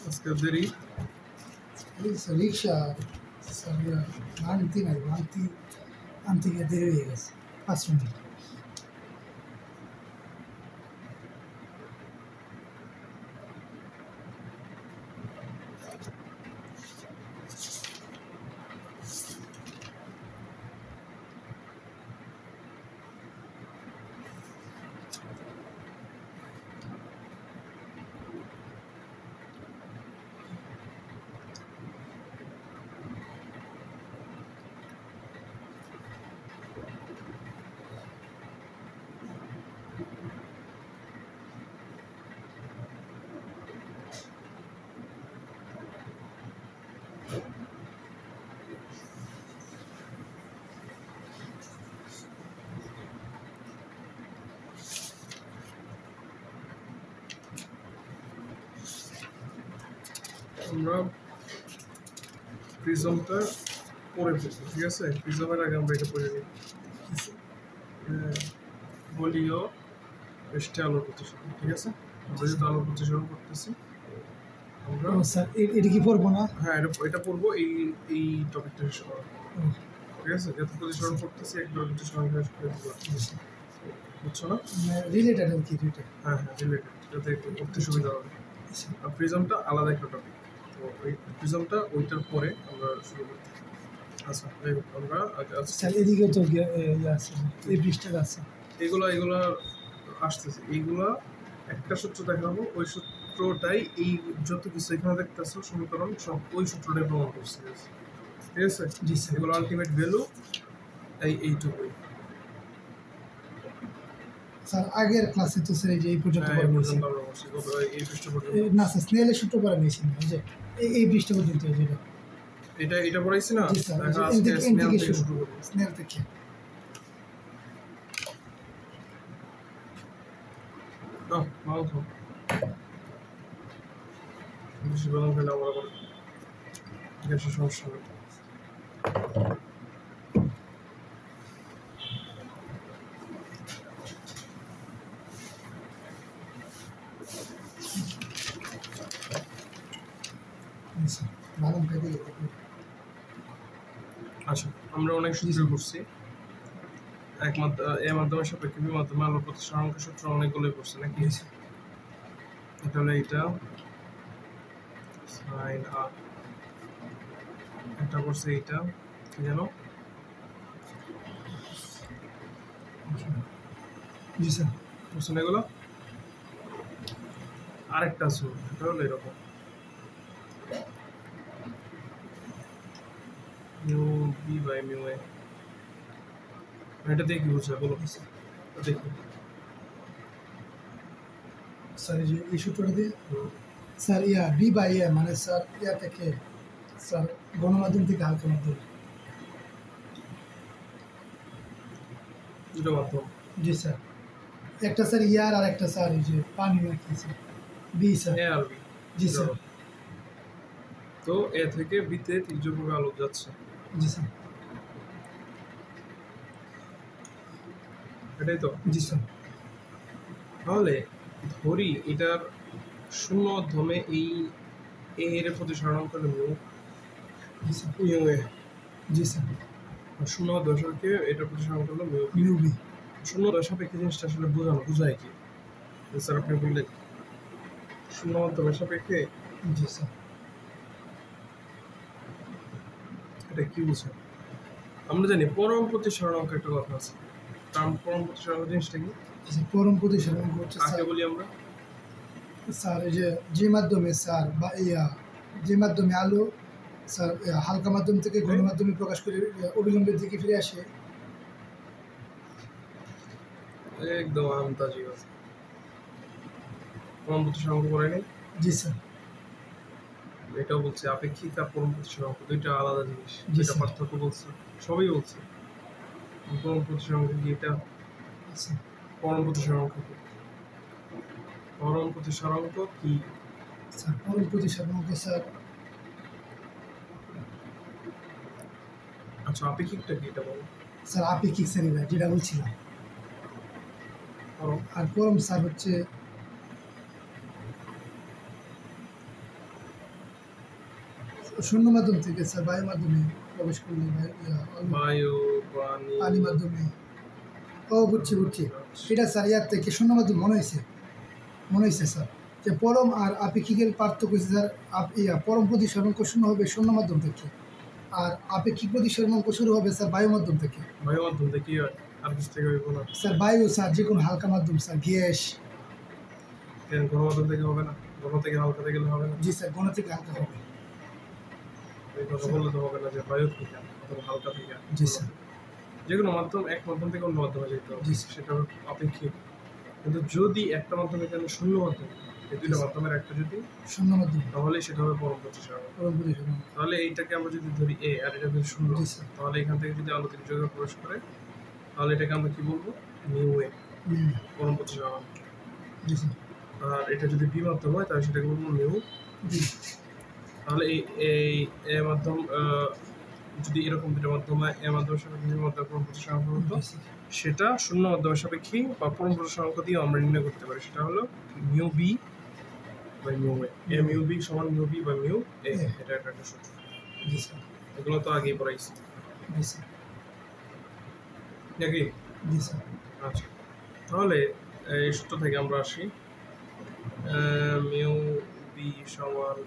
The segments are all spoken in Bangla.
আজকে দেরি রিক্সা আনতে নাই আনতে গিয়ে দেরি হয়ে গেছে 5 মিনিট। আমরা প্রিজমটা পরে ফেলবো, ঠিক আছে? প্রিজমের আগে আমরা এটা পরে নিই। বলিও এসটি আলোর প্রতিসরণ, ঠিক আছে? আমরা যেহেতু আলোর প্রতিসরণ করতেছি আমরা স্যার এটা কি পড়বো না? হ্যাঁ এটা পড়বো এই টপিকটা শেষ করা, ঠিক আছে? যেহেতু প্রতিসরণ করতেছি একবার প্রতিসরণ শেষ করে দিবো, বুঝছো না? রিলেটেড আর কি রিলেটেড। হ্যাঁ রিলেটেড, যাতে একটু পড়তে সুবিধা হবে। আর প্রিজমটা আলাদা একটা টপিক, তো ওই প্রিজমটা ওইটার পরে আমরা শুরু করতে। আচ্ছা আমরা স্যার এদিকেও তো ইয়ে আছে, এই পৃষ্ঠাটা আছে। এগুলো আসতেছে, এইগুলা একটা সূত্র দেখাবো, ওই সূত্রটাই এই যত কিছু এখানে দেখতেছো সমীকরণ সব ওই সূত্রটাই প্রমাণ করছে, ঠিক আছে? জি স্যার। এগুলো আলটিমেট ভ্যালু এইটুকুই। স্যার আগের ক্লাসে তো স্যার এই পর্যন্ত এই পড়েছি। পৃষ্ঠা পর্যন্ত না স্যার স্নেলের সূত্র পড়া নিয়েছি না, এই যে এই পৃষ্ঠা পর্যন্ত এটা পড়াইছি না? জি স্যার, আজকে স্নেল থেকে শুরু করব। স্নেল থেকে মাউথ বেশি বেলন খেলে আমার আবার গ্যাসের সমস্যা হবে। আচ্ছা আমরা অনেক সূত্র করছি, এ মাধ্যমের সাপেক্ষে বি মাধ্যমে আলোর প্রতিসরণের সূত্র অনেকগুলোই করছে নাকি? এটা হলো এইটা সাইন আর, এটা করছে এইটা কি জানো? জি স্যার বুঝছেন এগুলো? আরেকটা আছে, এটা হলো এরকম mu B by mu A. এটা দিয়ে কি বুঝছে বলো দেখি। স্যার এই সূত্রটা দিয়ে স্যার বি বাই এ মানে স্যার থেকে স্যার গণমাধ্যম থেকে হালকা মাধ্যম। দুটো মাধ্যম। জি স্যার, একটা স্যার আর একটা স্যার এই যে পানি নাকি স্যার বি স্যার। এ আর বি। জি স্যার। তো এ থেকে বিতে তীর্যভাবে আলো যাচ্ছে। জি স্যার। এটাই তো? জি স্যার। তাহলে ধরি এটার শূন্য মাধ্যমে এই এর প্রতিসরণ করলে মিউ এ। জি স্যার। শূন্য মাধ্যমের সাপেক্ষে এটার প্রতিসরণ করলে মিউ বি। শূন্য মাধ্যমের সাপেক্ষে জিনিসটা আসলে বোঝায় কি? স্যার আপনি বললেন শূন্য মাধ্যমের সাপেক্ষে। জি স্যার। এটা কি বুঝে? আমরা জানি পরম প্রতিসরণাঙ্ক একটা কথা আছে। পরম প্রতিসরণাঙ্ক জিনিসটা কি? পরম প্রতিসরণ হচ্ছে কাকে বলি আমরা? স্যার এই যে মাধ্যমে স্যার বা যে মাধ্যমে আলো স্যার হালকা মাধ্যম থেকে ঘন মাধ্যমে প্রকাশ করে অবিলম্বের দিকে ফিরে আসে। একদম আন্তাজি আছে। পরম প্রতিসরণাঙ্ক পড়ে নেই? জি স্যার। এটাও বলছে আপেক্ষিক আর পরম প্রতিসরণাঙ্ক দুইটা আলাদা জিনিস, দুইটা পার্থক্য বলছে, সবই বলছে। পরম প্রতিসরণাঙ্ক কি? এটা পরম প্রতিসরণাঙ্ক কি? পরম প্রতিসরাঙ্ক কি? স্যার পরম প্রতিসরাঙ্ক স্যার আচ্ছা আপেক্ষিকটা কি এটা বলো? স্যার আপেক্ষিক স্যার এটা যেটা বলছিলাম। পরম আর পরম স্যার হচ্ছে শূন্য মাধ্যম থেকে স্যার বায়ু মাধ্যমে প্রবেশ করলে বায়ু পানি মাধ্যমে। ও বুঝছি বুঝছি, এটা স্যার ইয়ার থেকে শূন্য মাধ্যম মনে হয়েছে স্যার যে পরম আর আপেক্ষিকের পার্থক্য হচ্ছে স্যার পরম প্রতিসরাঙ্ক শূন্য হবে শূন্য মাধ্যম থেকে, আর আপেক্ষিক প্রতিসরাঙ্ক শুরু হবে স্যার বায়ু মাধ্যম থেকে। বায়ু মাধ্যম থেকে কি হয়? আর কিছু থেকে হইব না? স্যার বায়ু স্যার যে কোনো হালকা মাধ্যম স্যার, গ্যাস। কেন ঘন মাধ্যম থেকে হবে না? ঘন থেকে হালকাতে গেলে হবে না? জি স্যার ঘন থেকে হালকা হবে। এই কথা বললে তো হবে না যে বায়ু থেকে অথবা হালকা থেকে। জি স্যার। যে কোনো মাধ্যম এক মাধ্যম থেকে অন্য মাধ্যমে যেতে হবে, জি স্যার। সেটা আপেক্ষিক। কিন্তু যদি একটা মাধ্যমে কেন শূন্য মাধ্যম, এই দুইটা মাধ্যমের একটা যদি শূন্য মাধ্যম তাহলে সেটা হবে পরম প্রতিসরাঙ্ক। পরম প্রতিসরাঙ্ক। তাহলে এইটাকে আমরা যদি ধরি এ আর এটা যদি শূন্য, জি স্যার। তাহলে এখান থেকে যদি আলো তির্যকে প্রবেশ করে তাহলে এটাকে আমরা কি বলবো? মিউ এ, পরম প্রতিসরাঙ্ক। জি স্যার। আর এটা যদি বি মাধ্যম হয় তাহলে সেটাকে বলবো মিউ জি। তাহলে এই এ মাধ্যম যদি এরকম দুটো মাধ্যম হয়, এ মাধ্যমের সাপেক্ষে বি মাধ্যম পরম প্রতিসরাঙ্ক হতো, সেটা শূন্য মাধ্যমের সাপেক্ষে বা পরম প্রতিসরাঙ্ক দিয়ে আমরা নির্ণয় করতে পারি। সেটা হলো mu B by mu A. A mu B সমান mu B by mu A, এটা একটা সূত্র। জি স্যার। এগুলো তো আগেই পড়াইছি জি স্যার। নাকি? জি স্যার। আচ্ছা, তাহলে এই সূত্র থেকে আমরা আসি মিউ বি সমান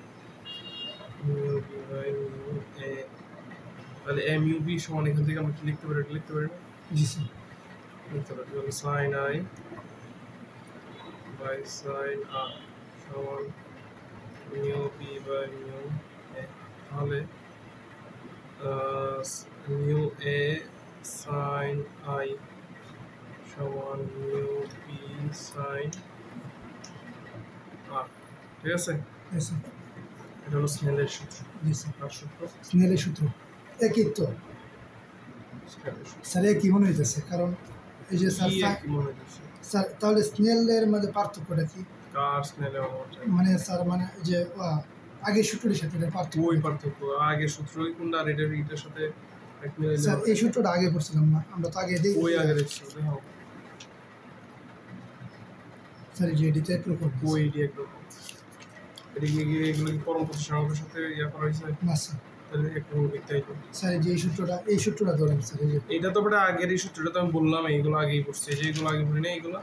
mu B by mu A. তাহলে এ মিউ বি সমান এখান থেকে আমরা কি লিখতে পারি? এটা লিখতে পারি না? জি স্যার। লিখতে পারি তাহলে sine I by sine R সমান mu B by mu A. তাহলে মিউ এ সাইন আই সমান মিউ বি সাইন আর। ঠিক আছে? জি স্যার। এটা হলো স্নেলের সূত্র। জি স্যার। আর সূত্র স্নেলের সূত্র একই তো স্নেলের সূত্র স্যার, একই মনে হইতেছে, কারণ এই যে স্যার কি মনে হচ্ছে? স্যার তাহলে স্নেলের মধ্যে পার্থক্যটা কি? কার স্নেলে আমার মানে স্যার মানে যে আগের সূত্রটির সাথে এটা পার্থক্য। ওই পার্থক্য আগে সূত্রই কোনটা আর এটার সাথে এক মিলে স্যার এই সূত্রটা আগে পড়ছিলাম না, আমরা তো আগে দেখি। ওই আগে দেখছি দেখো স্যার এই যে এডিতে একরকম ওই ডি একরকম। এটা কি এগুলো কি পরম প্রতিসরাঙ্কের সাথে ইয়া করা হয়েছে? না স্যার। তাহলে একটু দেখতেই তো। স্যার এই যে এই সূত্রটা ধরেন স্যার, এই যে এটা তো বড় আগের এই সূত্রটা তো আমি বললাম এইগুলো আগেই পড়ছি, যে এগুলো আগে পড়ি না এইগুলো।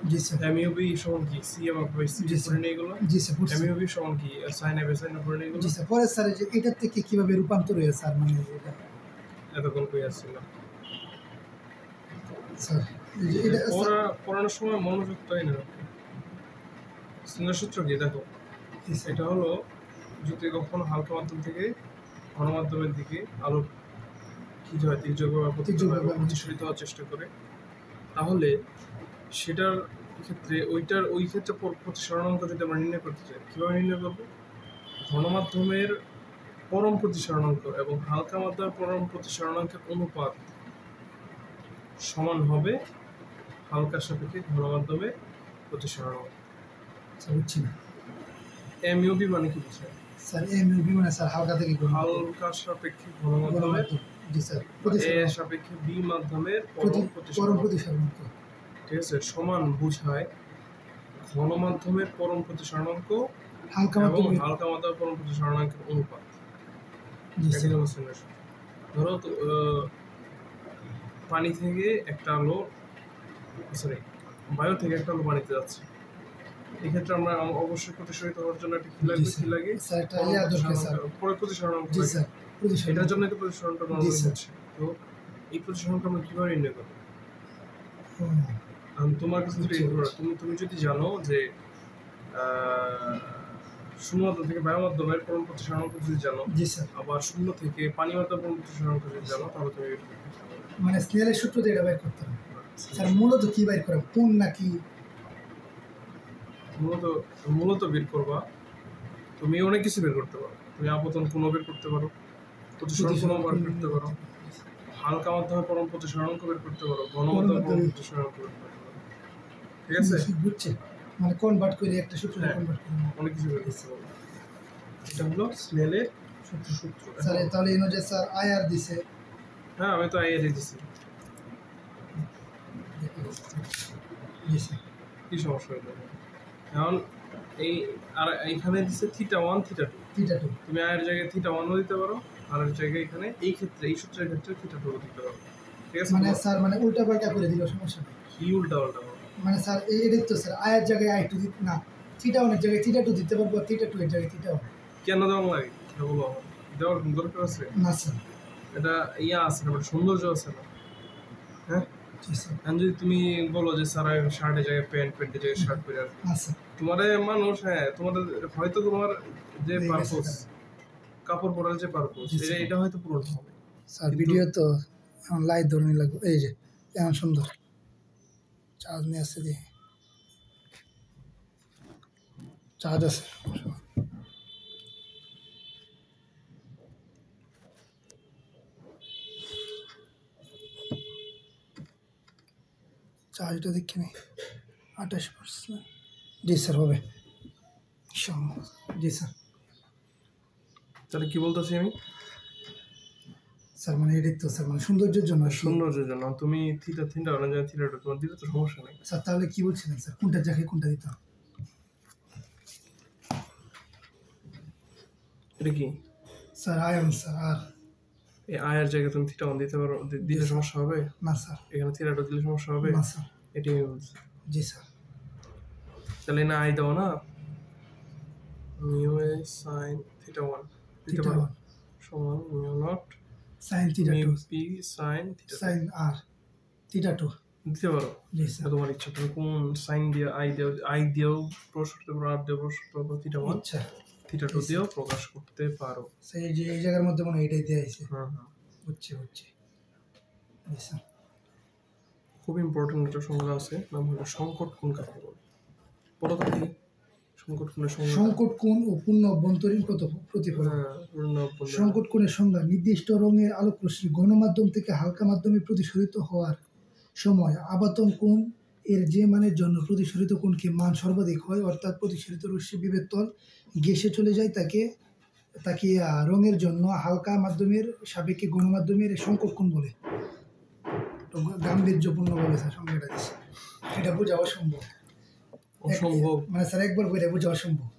জি স্যার। এমইউবি সমান কি সি এবং সি জি পড়ি না এইগুলো। জি স্যার পড়ছি। এমইউবি সমান কি সাইন এ সাইন পড়ি না এইগুলো। জি স্যার। পরে স্যার এই যে এটার থেকে কিভাবে রূপান্তর হয়ে স্যার মানে এটা এতক্ষণ কই আসছিল স্যার এই যে এটা পড়ানোর সময় মনোযোগ তাই না। স্নেলের সূত্র কি দেখো, জি স্যার। এটা হলো যদি কখনো হালকা মাধ্যম থেকে ঘন মাধ্যমের দিকে আলো কি হয় প্রতিসরিত হওয়ার চেষ্টা করে, তাহলে সেটার ক্ষেত্রে ওই ক্ষেত্রে প্রতিসরণাঙ্ক যদি আমরা নির্ণয় করতে চাই, কীভাবে নির্ণয় করবো? ঘন মাধ্যমের পরম প্রতিসরণাঙ্ক এবং হালকা মাধ্যমের পরম প্রতিসরণাঙ্কের অনুপাত সমান হবে হালকার সাপেক্ষে ঘন মাধ্যমের প্রতিসরণাঙ্ক। বুঝছি না এমইউবি মানে কি বোঝায়? স্যার এমইউবি মানে স্যার হালকা থেকে হালকার সাপেক্ষে ঘন মাধ্যমের, জি স্যার, এর সাপেক্ষে বি মাধ্যমের পরম প্রতিসরণাঙ্ক। ঠিক আছে, সমান বোঝায় ঘন মাধ্যমের পরম প্রতিসরণাঙ্ক হালকা এবং মাধ্যমে হালকা মাধ্যমের পরম প্রতিসরণাঙ্কের অনুপাত। জি স্যার। ধরো তো পানি থেকে একটা আলো, সরি বায়ু থেকে একটা আলো পানিতে যাচ্ছে, এক্ষেত্রে আমরা অবশ্যই প্রতিসরিত হওয়ার জন্য একটা কি লাগে স্যার একটা ইয়া দরকার স্যার, প্রতিসরণাঙ্ক। জি স্যার এটার জন্য তো প্রতিসরণটা নরমাল হচ্ছে। তো এই প্রতিসরণটা আমরা কিভাবে নির্ণয় করব? তোমার কাছে তুমি যদি জানো যে শূন্য মাধ্যম থেকে বায়ু মাধ্যমের পরম প্রতিসরণাঙ্ক যদি জানো, জি স্যার, আবার শূন্য থেকে পানি মাধ্যমের পরম প্রতিসরণাঙ্ক যদি জানো, তাহলে তুমি মানে স্নেলের সূত্র দিয়ে এটা বের করতে হবে। স্যার মূলত কি বের করে, কোন নাকি মূলত বের করবা? তুমি অনেক কিছু বের করতে পারো। তুমি আপতন কোণ বের করতে পারো, প্রতিসরণ কোণ বের করতে পারো, হালকা মাধ্যমে পরম প্রতিসরণাঙ্ক বের করতে পারো, ঘন মাধ্যমে পরম প্রতিসরণাঙ্ক বের করতে পারো। ঠিক আছে? বুঝছি। মানে কনভার্ট করে একটা সূত্রে হ্যাঁ। কনভার্ট করে অনেক কিছু করে দিতে পারবো। এটা হলো স্নেলের সূত্র। স্যার তাহলে এনো যে স্যার আইআর দিছে হ্যাঁ, আমি তো আইএ দিতেছি। জি স্যার কি সমস্যা হলো এখন? এই আর এইখানে দিচ্ছে θ1 θ2। থিটা টু তুমি আয়ের জায়গায় θ1ও দিতে পারো, আর এর জায়গায় এখানে এই ক্ষেত্রে এই সূত্রের ক্ষেত্রে θ2ও দিতে পারো। ঠিক আছে? মানে স্যার মানে উল্টা পাল্টা করে দিল সমস্যা নেই কি উল্টা পাল্টা বলো? মানে স্যার এই তো স্যার আয়ের জায়গায় আই টু দিতে না থিটা ওয়ানের জায়গায় থিটা টু দিতে পারবো থিটা টু এর জায়গায় থিটা ওয়ান কেন দেওয়া লাগে এটা বলো আমার। দেওয়ার কোনো দরকার আছে? না স্যার এটা ইয়া আছে না, সৌন্দর্য আছে না? হ্যাঁ, জি স্যার এখন যদি তুমি বলো যে স্যার শার্টের জায়গায় প্যান্ট, প্যান্টের জায়গায় শার্ট পরে আসবে, না স্যার তোমার মানুষ, হ্যাঁ তোমাদের হয়তো তোমার যে হয়ে গেছে পারপোজ, স্যার। কাপড় পরার যে পারপোজ, জি, স্যার। এটা হয়তো পূরণ হবে। স্যার কিন্তু- ভিডিও তো এখন লাইট ধরনের লাগবে এই যে এমন সুন্দর চার্জ নিয়ে আসছে দিয়ে চার্জ আছে চার্জটা দেখে নি 28%। জি স্যার হবে ইনশাআল্লাহ। জি স্যার তাহলে কি বলতেছি আমি? স্যার মানে এটাই তো স্যার মানে সৌন্দর্যের জন্য আর কি। সৌন্দর্যের জন্য তুমি থিটা ওরা যায় থিটাটা তোমার দিলে তো সমস্যা নেই। স্যার তাহলে কি বলছিলেন স্যার কোনটা জায়গায় কোনটা দিতে হবে? এটা কি স্যার আয়ন স্যার আর এই আয়ের জায়গায় তুমি থিটা দিতে পারো, দিলে স্যার। সমস্যা হবে? না স্যার এখানে থিটাটা দিলে সমস্যা হবে? না স্যার এটাই আমি বলছি। জি স্যার তাহলে না আই দাও না, মিউ এ সাইন θ1 দিতে থিটা পারো ওয়ান সমান mu naught sine theta two mu P sine θ2 sine আর থিটা টু দিতে পারো। জি স্যার এটা তোমার ইচ্ছা, তুমি কোন সাইন দিয়ে আই দিয়েও প্রকাশ করতে পারো, আর দিয়েও প্রকাশ করতে পারো, θ1 আচ্ছা θ2 দিয়েও প্রকাশ করতে পারো। স্যার এই যে এই জায়গার মধ্যে মনে হয় এটাই দেওয়া হয়েছে হ্যাঁ হ্যাঁ, বুঝছি জি স্যার খুব ইম্পর্টেন্ট একটা সংজ্ঞা আছে, নাম হলো সংকট কোণ কাকে বলে। বলো তো কি সংকট কোণের সংজ্ঞা? সংকট কোণ ও পূর্ণ অভ্যন্তরীণ প্রতিফলন। হ্যাঁ, পূর্ণ বললে। সংকট কোণের সংজ্ঞা নির্দিষ্ট রঙের আলোকরশ্মি গণমাধ্যম থেকে হালকা মাধ্যমে প্রতিসরিত হওয়ার সময় আবর্তন কোণ এর যে মানের জন্য প্রতিসরিত কোণকে মান সর্বাধিক হয় অর্থাৎ প্রতিসরিত রশ্মি বিভেদ তল গেসে চলে যায় তাকে তাকে রঙের জন্য হালকা মাধ্যমের সাপেক্ষে গণমাধ্যমের সংকট কোণ বলে। তো গাম্ভীর্যপূর্ণভাবে স্যার সংজ্ঞাটা দিচ্ছে এটা বোঝা অসম্ভব অসম্ভব। মানে স্যার একবার বইটা বোঝা অসম্ভব।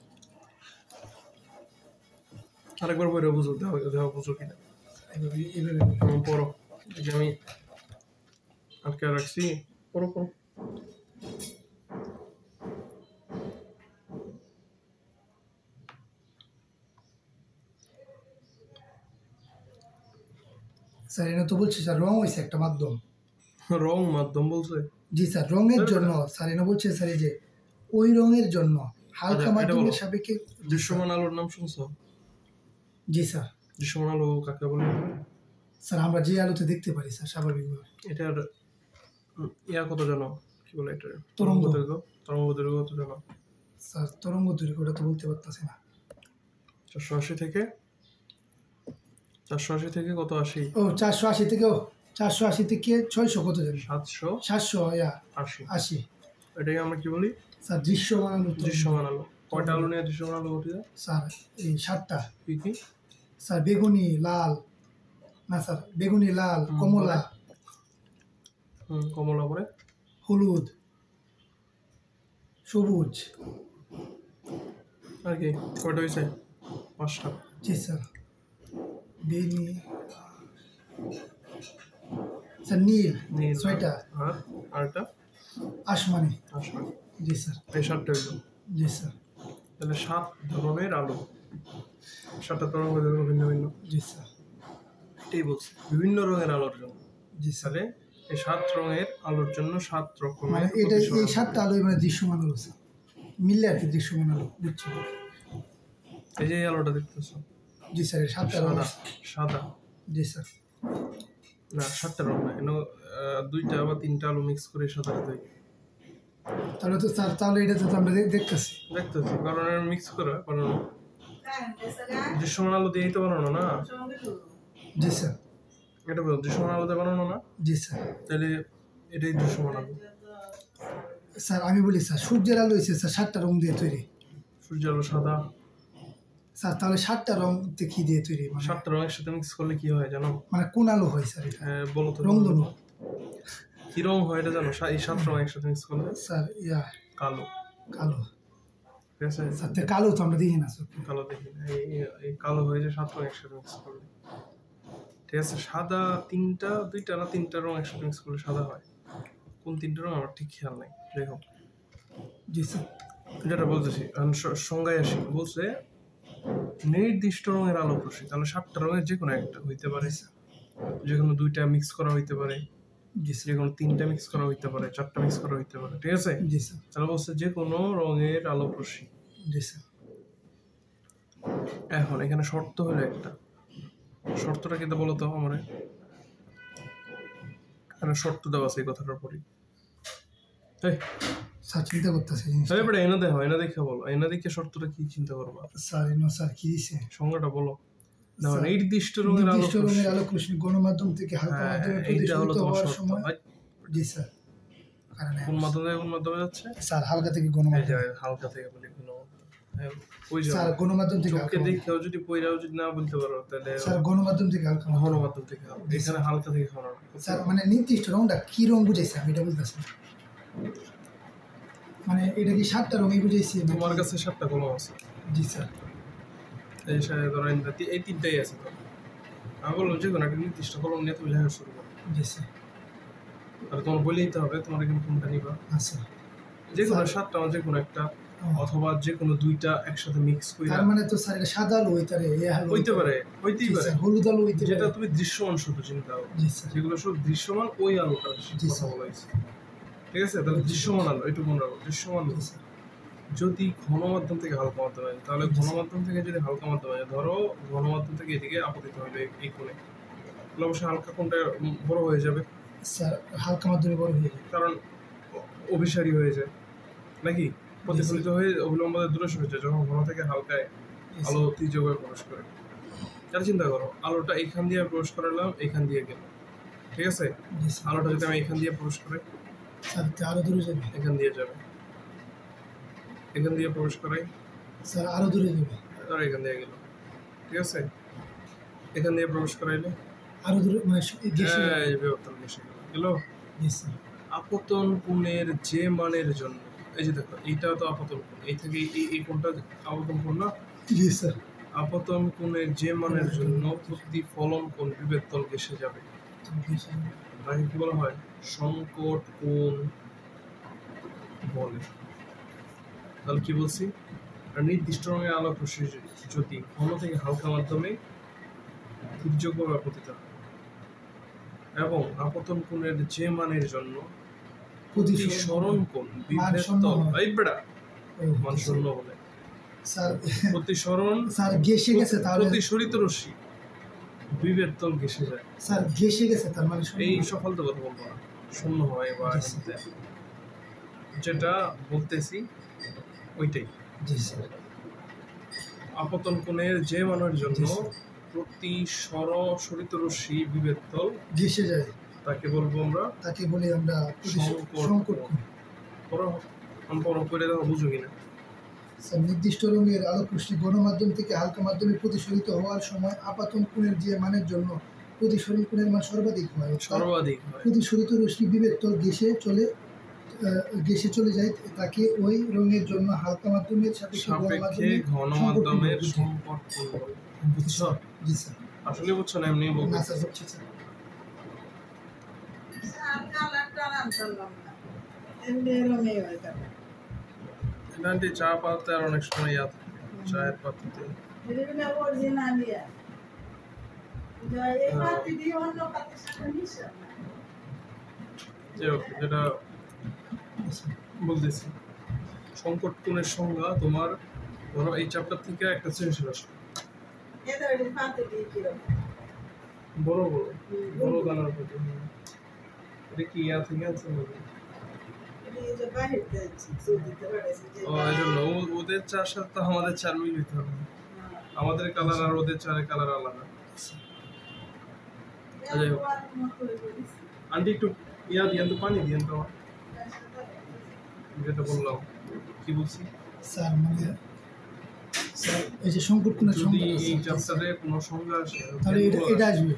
আরেকবার বইটা বুঝো, দেওয়া বুঝো কিনা এইভাবে এইভাবে আমি পড়ো, এই যে আমি আটকে রাখছি, পড়ো পড়ো। স্যার এটা তো বলছি স্যার রং হয়েছে একটা মাধ্যম। রং মাধ্যম বলছে? জি স্যার রঙের জন্য স্যার এটা বলছে স্যার এই যে ওই রঙের জন্য হালকা আচ্ছা, এটা মাধ্যমের বলো। সাপেক্ষে দৃশ্যমান আলোর নাম শুনছো? জি স্যার দৃশ্যমান আলো কাকে বলে? স্যার আমরা যে আলোতে দেখতে পারি স্যার স্বাভাবিকভাবে এটার ইয়া কত জানো? কি বলে এটা? তরঙ্গ। তরঙ্গ দৈর্ঘ্য কত জানো? স্যার তরঙ্গ দৈর্ঘ্য ওটা তো বলতে পারতেছি না। 480 থেকে 480 থেকে কত 80? ও 480 থেকে 480 থেকে 600 কত জানি 700 780। 80 এটাকে আমরা কি বলি? স্যার দৃশ্যমান আলো তরঙ্গ। দৃশ্যমান আলো। কয়টা আলো নিয়ে দৃশ্যমান আলো গঠিত? স্যার এই 7টা কি কি? স্যার বেগুনি লাল না স্যার বেগুনি লাল কমলা কমলা পরে হলুদ সবুজ। আর কি কয়টা হয়েছে? 5টা। জি স্যার বেনি স্যার নীল নীল। 6টা আর আরেকটা আসমানি। আসমান। জি স্যার এই 7টা হইল। জি স্যার তাহলে 7 ধরনের আলো, 7টা তরঙ্গ দৈর্ঘ্য ভিন্ন ভিন্ন। জি স্যার এটাই বলছি, বিভিন্ন রঙের আলোর জন্য। জি স্যার তাহলে এই 7 রঙের আলোর জন্য 7 রকমের মানে এটা এই প্রতিসরণ। 7টা আলোই মানে দৃশ্যমান আলো স্যার মিললে আর কি দৃশ্যমান আলো বুঝছি। এই যে এই আলোটা দেখতেছো জি স্যার এই 7টা আলো সাদা, সাদা জি স্যার না 7টা রং না, এখানে 2টা বা 3টা আলো মিক্স করে সাদাটা দেয়। তাহলে তো স্যার তাহলে এটা তো আমরা দেখতেছি। দেখতেছি কারণ মিক্স করা বানানো, দৃশ্যমান আলো দিয়েই তো বানানো না। জি স্যার এটা বলো দৃশ্যমান আলোতে বানানো না, জি স্যার তাহলে এটাই দৃশ্যমান আলো। স্যার আমি বলি স্যার সূর্যের আলো হয়েছে স্যার 7টা রং দিয়ে তৈরি। সূর্যের আলো সাদা। স্যার তাহলে 7টা রং কি দিয়ে তৈরি? মানে 7টা রং একসাথে মিক্স করলে কি হয় জানো? মানে কোন আলো হয় স্যার এটা? বলো তো। রংধনু। কি রং হয় এটা জানো? এই 7 রং একসাথে মিক্স করলে স্যার কালো। কালো। ঠিক আছে? স্যার তো কালো তো আমরা দেখি না স্যার। কালো দেখি না। এই কালো হয়ে যায় 7 রং একসাথে মিক্স করলে। ঠিক আছে? সাদা 2টা না 3টা রং একসাথে মিক্স করলে সাদা হয়। কোন 3টা রং আমার ঠিক খেয়াল নাই। দেখো। জি স্যার। যেটা বলতেছি সংজ্ঞায় আসি, বলছে নির্দিষ্ট রঙের আলোক রশ্মি। তাহলে 7টা রঙের যে কোনো একটা হইতে পারে, যে কোনো 2টা মিক্স করা হইতে পারে, জি যে কোনো 3টা মিক্স করা হইতে পারে, 4টা মিক্স করা হইতে পারে। ঠিক আছে? জি স্যার। তাহলে বলছে যে কোনো রঙের আলোক রশ্মি। জি স্যার। এখন এখানে শর্ত হলো একটা। শর্তটা কিন্তু বলো তো আমার। এখানে শর্ত দেওয়া আছে এই কথাটার পরই। স্যার চিন্তা করতেছে জিনিসটা। এনা দেখে বলো। এনা দেখে শর্তটা কি চিন্তা করবা? স্যার কি দিছে? সংজ্ঞাটা বলো। দেখো নির্দিষ্ট রঙের আলোক রশ্মি গণমাধ্যম থেকে হালকা মাধ্যমে প্রতিফলিত হওয়ার সময়। জি স্যার। কোন মাধ্যমে যাচ্ছে? স্যার হালকা থেকে গণমাধ্যম। হালকা থেকে বলি স্যার গণমাধ্যম থেকে চোখে দেখেও যদি পয়রাও যদি না বলতে পারো তাহলে স্যার গণমাধ্যম থেকে হালকা। গণমাধ্যম থেকে। এখানে হালকা থেকে খাওয়ানো। স্যার মানে নির্দিষ্ট রংটা কি রং বুঝাইছে আমি এটা বলতেছি। মানে এটা কি 7টা রঙই বুঝাইছে? তোমার কাছে 7টা কলম আছে। জি স্যার। এই ধরেন এই 3টাই আছে। আমি বললাম যে কোনো একটা নির্দিষ্ট কলম নিয়ে তুমি লেখা শুরু করো। জি স্যার। আর তোমার বলে দিতে হবে তোমার এখানে কোনটা নিবা। আচ্ছা। যে কোনো 7টা যে কোনো একটা, অথবা যে কোনো 2টা একসাথে মিক্স করে। তার মানে তো স্যার এটা সাদা আলো হইতে পারে, হইতেই পারে হলুদ আলো হইতে পারে, যেটা তুমি দৃশ্যমান শুধু চিন্তা করো। জি স্যার। যেগুলো সব দৃশ্যমান ওই আলোটা কথা বলা হয়েছে। ঠিক আছে? তাহলে দৃশ্যমান আলো একটু মনে রাখো। দৃশ্যমান যদি ঘন মাধ্যম থেকে হালকা মাধ্যম হয়, তাহলে ঘন মাধ্যম থেকে যদি হালকা মাধ্যম হয়, ধরো ঘন মাধ্যম থেকে এদিকে আপতিত হইলো এই কোণে, তাহলে অবশ্যই হালকা কোণটা বড় হয়ে যাবে। স্যার হালকা মাধ্যমে বড় হয়ে যাবে কারণ অভিসারী হয়ে যায় নাকি? প্রতিফলিত হয়ে অবিলম্ব দূরে সরে যায় যখন ঘন থেকে হালকায় আলো তীর্যভাবে প্রবেশ করে। তাহলে চিন্তা করো আলোটা এইখান দিয়ে প্রবেশ করালাম, এইখান দিয়ে গেল। ঠিক আছে? আলোটা যদি আমি এখান দিয়ে প্রবেশ করাই, স্যার আরো দূরে যাবে। এখান দিয়ে যাবে। এখান দিয়ে প্রবেশ করাই, স্যার আরো দূরে যাবে। আর এখান দিয়ে গেল। ঠিক আছে? এখান দিয়ে প্রবেশ করাইলে আরো দূরে, মানে বিবর্তন গেছে গেল। জি স্যার। আপতন কোণের যে মানের জন্য, এই যে দেখো এইটা তো আপতন কোণ, এই থেকে এই কোণটা আপতন কোণ না? জি স্যার। আপতন কোণের যে মানের জন্য প্রতিফলন কোণ বিবর্তন ঘেঁষে যাবে, তাকে কি বলা হয়? সংকট কোণ বলে। তাহলে কি বলছি? নির্দিষ্ট রঙের আলোক রশ্মি যদি ঘন থেকে হালকা মাধ্যমে তীর্যকভাবে আপতিত হয় এবং আপতন কোণের যে মানের জন্য প্রতিসরণ কোণ মান শূন্য হলে, স্যার প্রতিসরণ স্যার ঘেঁষে গেছে, তাহলে প্রতিসরিত রশ্মি বিবর্তন ঘেঁষে যায়। স্যার ঘেঁষে গেছে তার মানে এই সফল তো কথা বলবো না, শূন্য হয় বা যেটা বলতেছি ওইটাই। জি স্যার। আপতন কোণের যে মানের জন্য প্রতিসরিত রশ্মি বিবর্তন ঘেঁষে যায়, তাকে বলবো আমরা, তাকে বলি আমরা সংকট কোণ। পরম করে দেখো বুঝো কিনা। স্যার নির্দিষ্ট রঙের আলোক রশ্মি গণমাধ্যম থেকে হালকা মাধ্যমে প্রতিসরিত হওয়ার সময় আপতন কোণের যে মানের জন্য প্রতিসরণ কোণের মান সর্বাধিক হয়। প্রতিসরিত রশ্মি বিবর্তন ঘেঁষে চলে যায়, তাকে ওই রঙের জন্য হালকা মাধ্যমের সাপেক্ষে ঘন মাধ্যমের সংকট কোণ বলে। বুঝছো? জি স্যার। আসলে বুঝছো না, এমনি বলবো না স্যার বুঝছি স্যার। এখানটি চা পাতে আর অনেক সময় ইয়াদ চায়ের পাত্রতে যেটা বলতেছি সংকট কোণের সংজ্ঞা তোমার ধরো এই চ্যাপ্টার থেকে একটা সৃজনশীল আসবে বড় বড় বড় দানার প্রতি। এটা কি ইয়া থেকে আছে? এই জন্য ওদের চার সাথে তো আমাদের চার মিল হইতে হবে। আমাদের কালার আর ওদের চারের কালার আলাদা। আন্টি একটু ইয়া দিয়েন তো, পানি দিয়েন তো। যেটা বললাম, কি বলছি? স্যার মানে স্যার এই যে সংকট কোণের যদি সংজ্ঞাটা এই স্যার, চ্যাপ্টারে কোনো সংজ্ঞা আসে, তাহলে এটা আসবে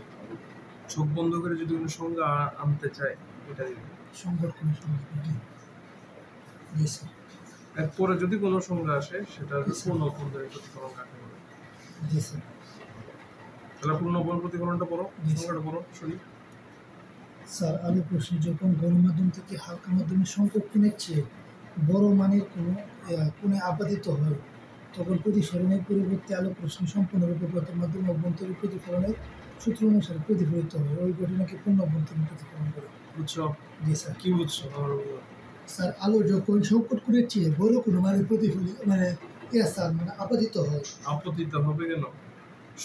চোখ বন্ধ করে যদি কোনো সংজ্ঞা আনতে চায়, এটা দিবে। সংকট কোণের সংজ্ঞা। জি জি স্যার। এরপরে যদি কোনো সংজ্ঞা আসে, সেটা জি, স্যার। পূর্ণ অভ্যন্তরীণ প্রতিফলন কাকে বলে। জি স্যার। তাহলে পূর্ণ অভ্যন্তরীণ প্রতিফলনটা পড়ো, জি, সংজ্ঞাটা পড়ো, শুনি। স্যার আলোক রশ্মি যখন গণমাধ্যম থেকে হালকা মাধ্যমের সংকট কোণের চেয়ে বড় মানের কোনো কোণে আপতিত হয়, তখন প্রতিসরণের পরিবর্তে আলোক রশ্মি সম্পূর্ণরূপে প্রথম মাধ্যমে অভ্যন্তরীণ প্রতিফলনের সূত্র অনুসারে প্রতিফলিত হয়। ওই ঘটনাকে পূর্ণ অভ্যন্তরীণ প্রতিফলন করে। বুঝছো? জি স্যার। কি বুঝছো আমার বলো? স্যার আলো যখন সংকট কোণের চেয়ে বড় কোনো মানে প্রতিফলিত মানে স্যার মানে আপতিত হয়। আপত্তিতে হবে কেন?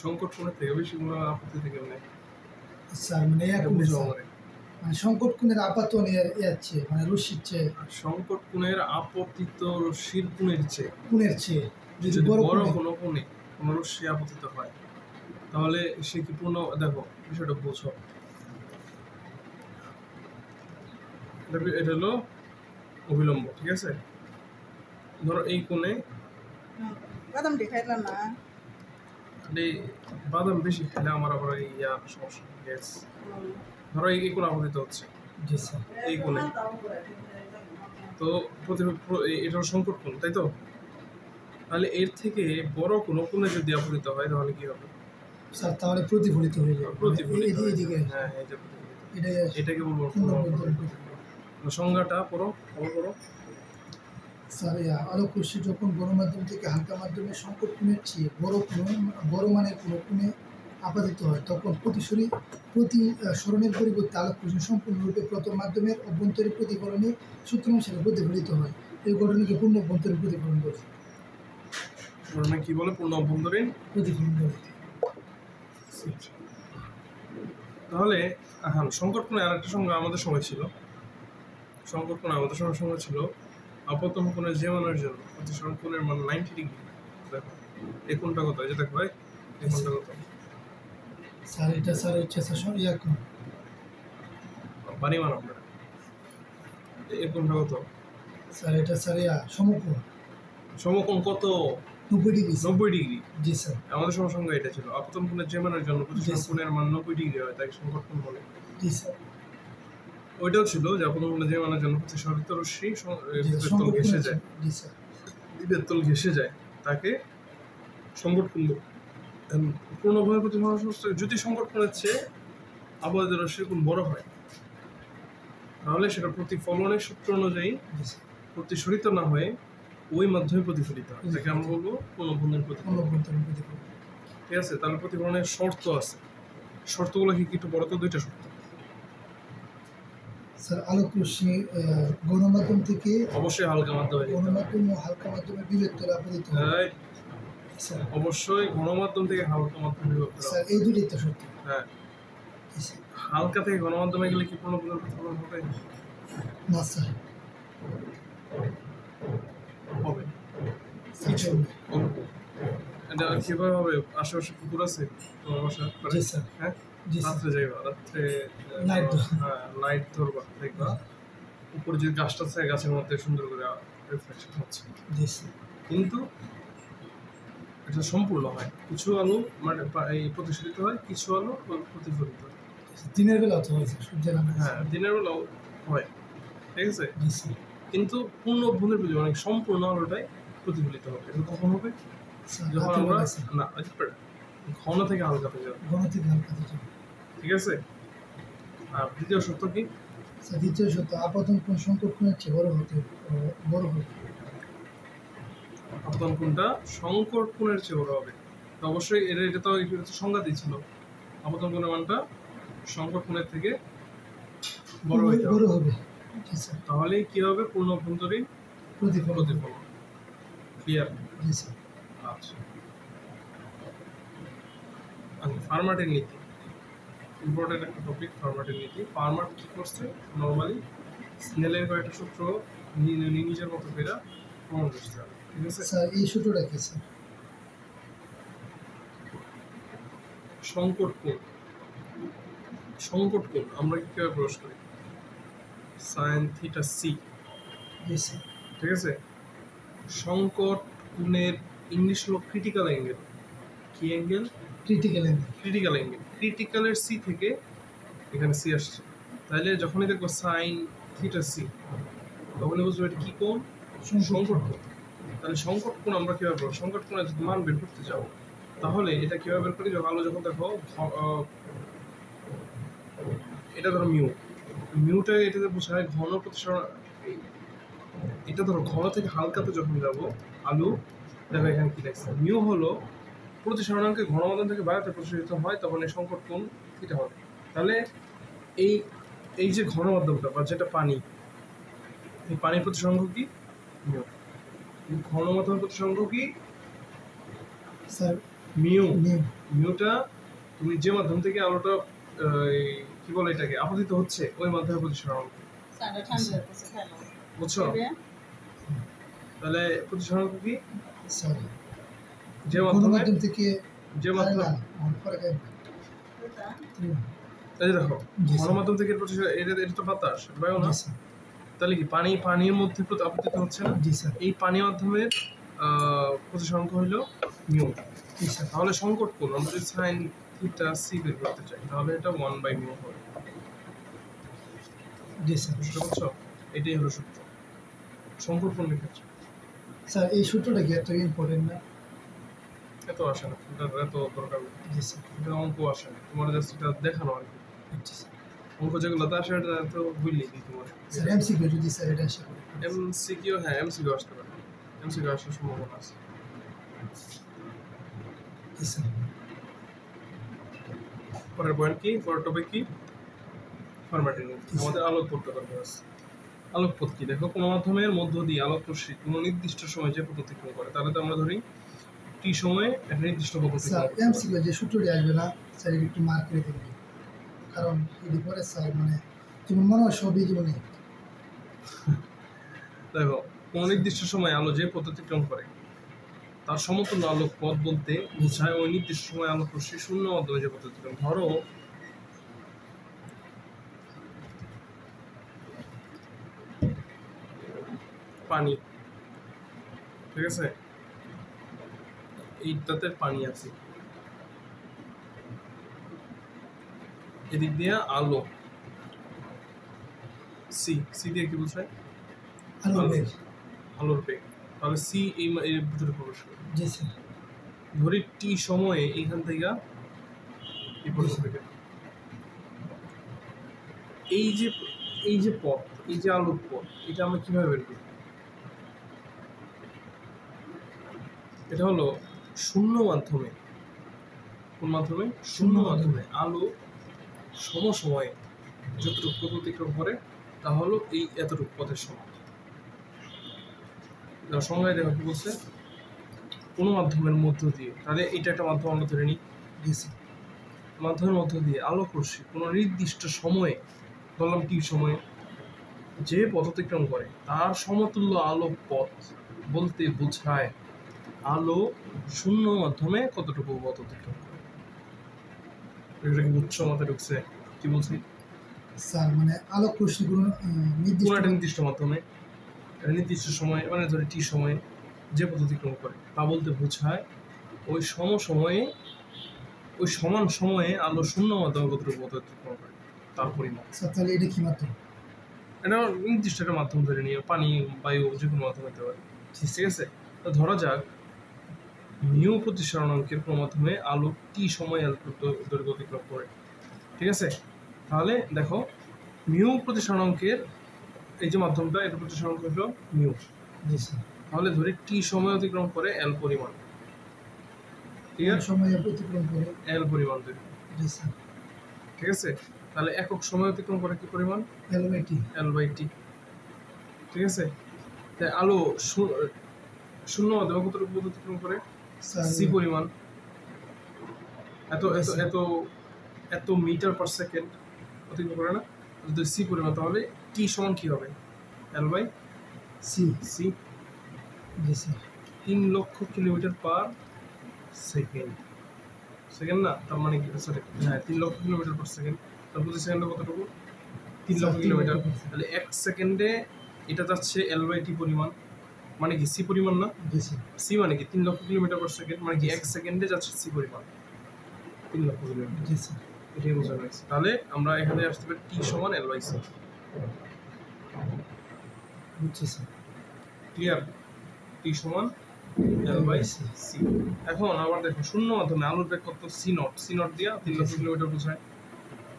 সংকট কোণের থেকে বেশি কোনো আপত্তিতে কেন নেই? স্যার মানে এটা কোণে বুঝো স্যার আমারে। মানে সংকট কোণের আপাতনের চেয়ে মানে রশ্মির চেয়ে সংকট কোণের আপতিত রশ্মির কোণের চেয়ে কোণের চেয়ে যদি যদি বড় বড় কোণে কোনো কোণে কোনো রশ্মি আপতিত হয়, তাহলে সে কি পূর্ণ, দেখো বিষয়টা বোঝো। এটা হলো অবিলম্ব, ঠিক আছে? ধরো এই কোণে বাদাম দেখাইলাম না এই বাদাম বেশি খেলে আমার আবার এই সমস্যা, গ্যাস। ধরো এই কোণ আপতিত হচ্ছে, জি স্যার। এই কোণে, তো এটার সংকট কোণ, তাই তো? তাহলে এর থেকে বড় কোনো কোণে যদি আপতিত হয়, তাহলে কি হবে? স্যার তাহলে প্রতিফলিত হয়ে যাবে প্রতিফলিত মানে হয়। এদিকে হ্যাঁ, এই যে প্রতিফলিত। এটাই এটাকে বলবো পূর্ণ পূর্ণ অভ্যন্তরীণ অভ্যন্তরীণ প্রতিফলন। প্রতিফলন। সংজ্ঞাটা পড়ো, পড়ো। স্যার আলোক রশ্মি যখন গণমাধ্যম থেকে হালকা মাধ্যমে সংকট কোণের চেয়ে বড় মানের কোনো কোণে আপাতিত হয়, তখন প্রতিসরণের পরিবর্তে আলোক রশ্মি সম্পূর্ণরূপে প্রথম মাধ্যমের অভ্যন্তরীণ প্রতিফলনের সূত্র অনুসারে প্রতিফলিত হয়। এই ঘটনাকে পূর্ণ অভ্যন্তরীণ প্রতিফলন বলে। মানে কি বলে? পূর্ণ অভ্যন্তরীণ। প্রতিফলন বলে। তাহলে হ্যাঁ, সংকট কোণে আরেকটা সংজ্ঞা আমাদের সময় ছিল। সংকট কোণে আমাদের সময় ছিল আপতন কোণের যে মানের জন্য প্রতিসরণ কোণের মান 90 ডিগ্রি। দেখো এই কোণটা কত? এই যে দেখো ভাই, এই কোণটা কত? স্যার এটা স্যার হচ্ছে স্যার বাড়ি মান আপনার, এই কোণটা কত? স্যার এটা স্যার সমকোণ সমকোণ কত? 90 ডিগ্রি স্যার। 90 ডিগ্রি। জি স্যার। আমাদের সময় সংজ্ঞা এটা ছিল, আপতন কোণের যে মানের জন্য প্রতিসরণ Yes. কোণের মান 90 ডিগ্রি হয়, তাই সংকট কোণ বলে। জি স্যার। ওইটাও ছিল যে আপতন কোণের যে মানের জন্য প্রতিসরিত রশ্মি জি স্যার, দ্বীপের তল সংকট ঘেঁষে কোণের যায়, জি স্যার। দ্বীপের তল ঘেঁষে যায়, তাকে সংকট কোণ বলে। পূর্ণভাবে প্রতিফলন সংস্থা যদি সংকট কোণের চেয়ে আবহাওয়া রশ্মির কোণ বড় হয়, তাহলে সেটা প্রতিফলনের সূত্র অনুযায়ী জি স্যার। প্রতিসরিত না হয়ে ওই মাধ্যমে প্রতিফলিত হয়, যাকে আমরা বলবো পূর্ণ অভ্যন্তরীণ পূর্ণ প্রতিফলন। অভ্যন্তরীণ প্রতিফলন। ঠিক আছে? তাহলে প্রতিফলনের শর্ত আছে, শর্তগুলো কি একটু বড়? তো দুইটা শর্ত। স্যার আলোক রশ্মি গণমাধ্যম থেকে অবশ্যই হালকা মাধ্যমে যেতে হবে। গণমাধ্যম ও হালকা মাধ্যমে বিভক্ত আপতিত হয়। হ্যাঁ, স্যার অবশ্যই গণমাধ্যম থেকে হালকা মাধ্যমে বিভক্ত হবে। স্যার এই দুটোই তো সত্য। হ্যাঁ, জি স্যার। হালকা থেকে গণমাধ্যমে গেলে কি পূর্ণ অভ্যন্তরীণ প্রতিফলন হবে? না স্যার। হবে। স্যার চলবে। এটা কিভাবে হবে? আশেপাশে পুকুর আছে তোমার বাসার পারে? জি স্যার। হ্যাঁ, জি স্যার। রাত্রে যাইবা, রাত্রে Light ধরবা। হ্যাঁ, লাইট ধরবা, দেখবা উপরে যে গাছটা আছে, গাছের মধ্যে সুন্দর করে রিফ্লেকশন হচ্ছে। জি স্যার। কিন্তু এটা সম্পূর্ণ হয়, কিছু আলো মানে এই প্রতিফলিত হয়, কিছু আলো প্রতিফলিত হয়। দিনের বেলা তো হয় স্যার, সূর্যের আলো। হ্যাঁ, দিনের বেলাও হয়, ঠিক আছে? জি স্যার। কিন্তু পূর্ণ অভ্যন্তরীণ প্রতিফলন মানে সম্পূর্ণ আলোটাই প্রতিফলিত হবে। এটা কখন হবে? স্যার যখন রাতের আমরা বেলা স্যার না ঘন থেকে হালকাতে যাবো, ঘন থেকে হালকা থেকে। ঠিক আছে? আর দ্বিতীয় শর্ত কি? স্যার দ্বিতীয় সত্য আপতন কোণ সংকট কোণের চেয়ে বড় হবে। আপতন কোণটা সংকট কোণের চেয়ে বড় হবে। তো অবশ্যই এটা তো সংজ্ঞা দিয়েছিল, আপতন কোণের মানটা সংকট কোণের থেকে বড় হইতে হবে। বড় হবে। জি স্যার। তাহলে কি হবে? পূর্ণ অভ্যন্তরীণ প্রতিফলন। প্রতিফলন। ক্লিয়ার? জি স্যার। আচ্ছা, ফার্মাটের নীতি ইম্পর্টেন্ট একটা টপিক। ফার্মাটের নীতি, ফার্মাট কি করছে? নর্মালি স্নেলের কয়েকটা সূত্র নিজের মতো করে প্রমাণ করছে, ঠিক আছে? স্যার এই সূত্রটা কি স্যার? সংকট কোণ, সংকট কোণ আমরা কিভাবে প্রকাশ করি? Sine theta C. জি স্যার। ঠিক আছে? সংকট কোণের ইংলিশ হলো ক্রিটিক্যাল অ্যাঙ্গেল। কি angle? Critical angle. Critical angle. ক্রিটিক্যালের সি থেকে এখানে সি আসছে, তাহলে যখনই দেখবো সাইন থিটা সি, তখনই বুঝবো এটা কি কোণ? সংকট কোণ। তাহলে সংকট কোণ আমরা কিভাবে পাবো? সংকট কোণের যদি মান বের করতে যাবো, তাহলে এটা কিভাবে বের করি? আলো যখন দেখো এটা ধরো মিউ, মিউটা এটাতে বোঝায় ঘন প্রতিসরণ। এটা ধরো ঘন থেকে হালকাতে যখন যাব আলু, দেখো এখানে কি দেখছে, মিউ হলো প্রতিসরণাঙ্কে ঘনমাধ্যম থেকে বাইরে প্রসারিত হয়, তখন এই সংকট কোণ থিটা হবে। তাহলে এই এই যে ঘনমাধ্যমটা বা যেটা পানি, এই পানির প্রতিসরাঙ্ক কি? মিউ। ঘনমাধ্যমের প্রতিসরাঙ্ক কি? Sir mu. নিউ। মিউটা তুমি যে মাধ্যম থেকে আলোটা কি বলে এটাকে আপতিত হচ্ছে, ওই মাধ্যমের প্রতিসরাঙ্ক। সাড়ে ঠান্ডা লাগতেছে খাইলাম। বুঝছো? তাহলে প্রতিসরাঙ্ক কি? স্যার যে মাধ্যমে গণমাধ্যম থেকে যে মাধ্যমে এই দেখো জি, স্যার। গণমাধ্যম থেকে এটা তো বাতাস, বায়ু না? জি স্যার। তাহলে কি পানির মধ্যে আপতিত হচ্ছে না? জি স্যার। এই পানি মাধ্যমের প্রতিসরাঙ্ক হইল মিউ। জি স্যার। তাহলে সংকট কোণ আমরা যদি সাইন থিটা সি বের করতে চাই, তাহলে এটা 1/μ হবে। জি স্যার। বুঝতে পারছো? এটাই হলো সূত্র সংকট কোণের ক্ষেত্রে। স্যার এই সূত্রটা কি এত ইম্পর্টেন্ট না? এত আসে না, এটা এত দরকার নেই। জি স্যার। এটা অঙ্ক আসে না, তোমার জাস্ট এটা দেখানো আর কি। জি স্যার। অঙ্ক যেগুলো তা আসে এটা তো বুঝলেই দিই তোমার। স্যার এমসিকিউ যদি স্যার এটা আসে এমসিকিউ, হ্যাঁ এমসিকিউ আসতে পারে, এমসিকিউ আসার সম্ভাবনা আছে। জি স্যার। পরের পয়েন্ট কি? পরের টপিক কি? ফরম্যাটিং। আমাদের আলোক পড়তে পারবে। আলোক পথ কি? দেখো কোনো মাধ্যমের মধ্য দিয়ে আলোক রশ্মি কোনো নির্দিষ্ট সময় যে পথ অতিক্রম করে, তাহলে তো আমরা ধরি টি সময়ে একটা নির্দিষ্ট পথ অতিক্রম স্যার করে। এমসিকিউ যে সূত্রটি আসবে না স্যার একটু মার্ক করে দেবেন, কারণ এটি পরে স্যার মানে যেমন মনে হয় সবই জীবনে। দেখো কোনো নির্দিষ্ট সময় আলো যে পথ অতিক্রম করে তার সমতুল্য আলোক পথ বলতে বোঝায় ওই নির্দিষ্ট সময় আলোক রশ্মি শূন্য মাধ্যমে যে পথ অতিক্রম। ধরো পানি, ঠিক আছে, এইটাতে পানি আছে, এদিক দিয়ে আলো, সি, সি দিয়ে কি বোঝায়? আলোর বেগ। আলোর বেগ। তাহলে সি এর ভিতরে প্রবেশ করে। জি স্যার। ধরি টি সময়ে এইখান থেকে এই পর্যন্ত, এই যে পথ, এই যে আলোক পথ, এটা আমরা কিভাবে বের করি? এটা হলো শূন্য মাধ্যমে। কোন মাধ্যমে? শূন্য মাধ্যমে আলো সমসময়ে যতটুকু পথ অতিক্রম করে তা হলো এই এতটুকু পথের সমান। সংজ্ঞায় দেখো কি বলছে? কোনো মাধ্যমের মধ্য দিয়ে, তাহলে এটা একটা মাধ্যম আমরা ধরে নিই। জি স্যার। মাধ্যমের মধ্য দিয়ে আলোক রশ্মি কোনো নির্দিষ্ট সময়ে, ধরলাম টি সময়ে, যে পথ অতিক্রম করে তার সমতুল্য আলোক পথ বলতে বোঝায় আলো শূন্য মাধ্যমে কতটুকু পথ অতিক্রম করে। এটা কি উচ্চ মাথায় ঢুকছে? কি বলছি? স্যার মানে আলোক রশ্মি কোনো নির্দিষ্ট কোনো একটা নির্দিষ্ট মাধ্যমে একটা নির্দিষ্ট সময়ে, মানে ধরি টি সময়ে যে পথ অতিক্রম করে তা বলতে বোঝায় ওই সময়ে, ওই সমান সময়ে আলো শূন্য মাধ্যমে কতটুকু পথ অতিক্রম করে তার পরিমাণ। স্যার তাহলে এটা কি মাত্র? এটা নির্দিষ্ট একটা মাধ্যম ধরে নিয়ে, পানি, বায়ু, যে কোনো মাধ্যম হতে পারে। ঠিক আছে, তো ধরা যাক মিউ প্রতিসরণাঙ্কের কোনো মাধ্যমে আলো টি সময় দৈর্ঘ্য অতিক্রম করে। ঠিক আছে, তাহলে দেখো মিউ প্রতিসরণাঙ্কের এই যে মাধ্যমটা, এটা প্রতিসরণাঙ্ক হলো মিউ। জি স্যার। তাহলে ধরি টি সময় অতিক্রম করে এল পরিমাণ, ঠিক আছে, সময় অতিক্রম করে এল পরিমাণ দৈর্ঘ্য। জি স্যার। ঠিক আছে, তাহলে একক সময় অতিক্রম করে কি পরিমাণ? এলবাইটি। এল/টি। ঠিক আছে, তাই আলো শূন্য মাধ্যমে কতটুকু পথ অতিক্রম করে? স্যার সি পরিমাণ। এত এত এত এত মিটার পার সেকেন্ড অতিক্রম করে না? যদি সি পরিমাণ, তাহলে টি সমান কি হবে? সি। সি। জি স্যার। 3 লক্ষ কিলোমিটার পার সেকেন্ড। সেকেন্ড না, তার মানে কি? সরি, হ্যাঁ 3 লক্ষ কিলোমিটার পার সেকেন্ড। তার প্রতি সেকেন্ডে কতটুকু? 3 লক্ষ কিলোমিটার। তাহলে 1 সেকেন্ডে এটা যাচ্ছে এল/টি পরিমাণ। মানে কি সি পরিমাণ না? জি স্যার। সি মানে কি 3 লক্ষ কিলোমিটার পার সেকেন্ড, মানে কি 1 সেকেন্ডে যাচ্ছে সি পরিমাণ 3 লক্ষ কিলোমিটার। জি স্যার। এটাই বোঝানো হয়েছে। তাহলে আমরা এখানে আসতে পারি টি সমান এল বাই সি। বুঝছি স্যার। ক্লিয়ার? টি সমান এল বাই সি। এখন আবার দেখো শূন্য মাধ্যমে আলোর বেগ কত? C naught. সি নট দিয়া 3 লক্ষ কিলোমিটার বোঝায়।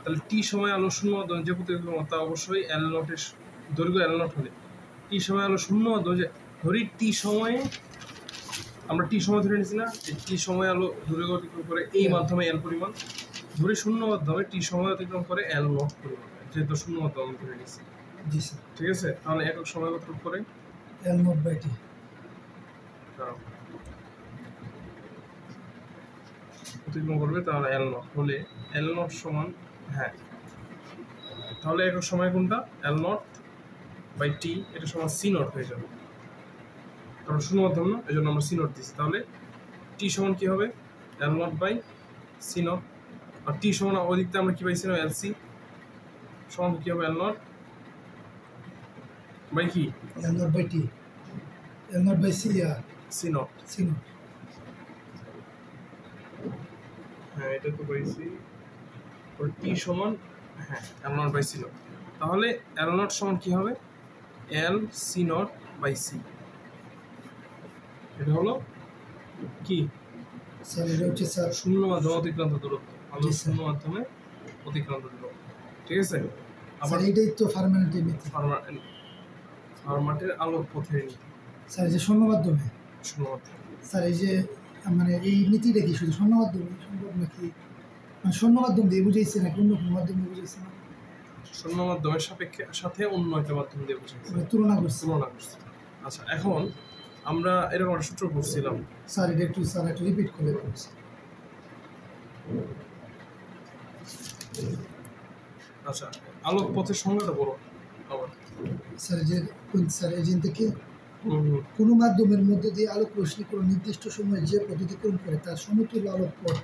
তাহলে টি সময় আলো শূন্য মাধ্যমে যে প্রতিক্রমতা অবশ্যই এল নটের দৈর্ঘ্য এল নট হলে টি সময় আলো শূন্য মাধ্যমে যে ধরি টি সময়ে আমরা টি সময় ধরে নিছি না, টি সময় আলো দৈর্ঘ্য অতিক্রম করে এই মাধ্যমে এল পরিমাণ, ধরি শূন্য মাধ্যমে টি সময় অতিক্রম করে এল নট পরিমাণ, যেহেতু শূন্য মাধ্যমে আমরা ধরে নিছি। জি স্যার। ঠিক আছে? তাহলে একক সময় কতটুকু করে এল নট বাই টি। অতিক্রম করবে, তাহলে এল নট হলে এল নট সমান, হ্যাঁ তাহলে একক সময় কোনটা? এল নট বাই টি, এটা সমান সি নট হয়ে যাবে, কারণ শূন্য মাধ্যম না, এই জন্য আমরা সি নট দিচ্ছি। তাহলে টি সমান কি হবে? এল নট বাই সি নট। আর টি সমান ওদিকতে আমরা কি পাইছিলাম? এল সি সমান কি হবে? এল নট বাই কি? L naught by T. L naught by C C naught. C naught. হ্যাঁ এটা তো পাইছি। টি সমান, হ্যাঁ L naught by C naught. তাহলে এল নট সমান কি হবে? L C naught by C. এটা হলো কি? স্যার এটা হচ্ছে স্যার শূন্য মাধ্যমে অতিক্রান্ত দূরত্ব, আলো জি, স্যার। শূন্য মাধ্যমে অতিক্রান্ত দূরত্ব। ঠিক আছে? আবার স্যার এইটাই তো ফার্মানেন্টের নীতি। ফার্মাটের আলোক পথের নীতি স্যার এই যে শূন্য মাধ্যমে, শূন্য মাধ্যমে। স্যার এই যে মানে এই নীতিটা কি শুধু শূন্য মাধ্যমে সম্ভব নাকি, মানে শূন্য মাধ্যম দিয়ে বুঝাইছে নাকি অন্য কোনো মাধ্যম দিয়ে বুঝাইছে না? শূন্য মাধ্যমের সাথে অন্য একটা মাধ্যম দিয়ে বুঝাইছে, মানে তুলনা করছে। তুলনা করছে। আচ্ছা এখন আমরা এরকম একটা সূত্র পড়ছিলাম। স্যার এটা একটু স্যার একটু রিপিট করে বলছি। আচ্ছা আলোক পথের সংজ্ঞাটা বলো আবার। স্যার যে স্যার এই থেকে হুম হুম। কোনো মাধ্যমের মধ্য দিয়ে আলোক রশ্মি কোনো নির্দিষ্ট সময়ে যে পথ অতিক্রম করে তার সমতুল্য আলোক পথ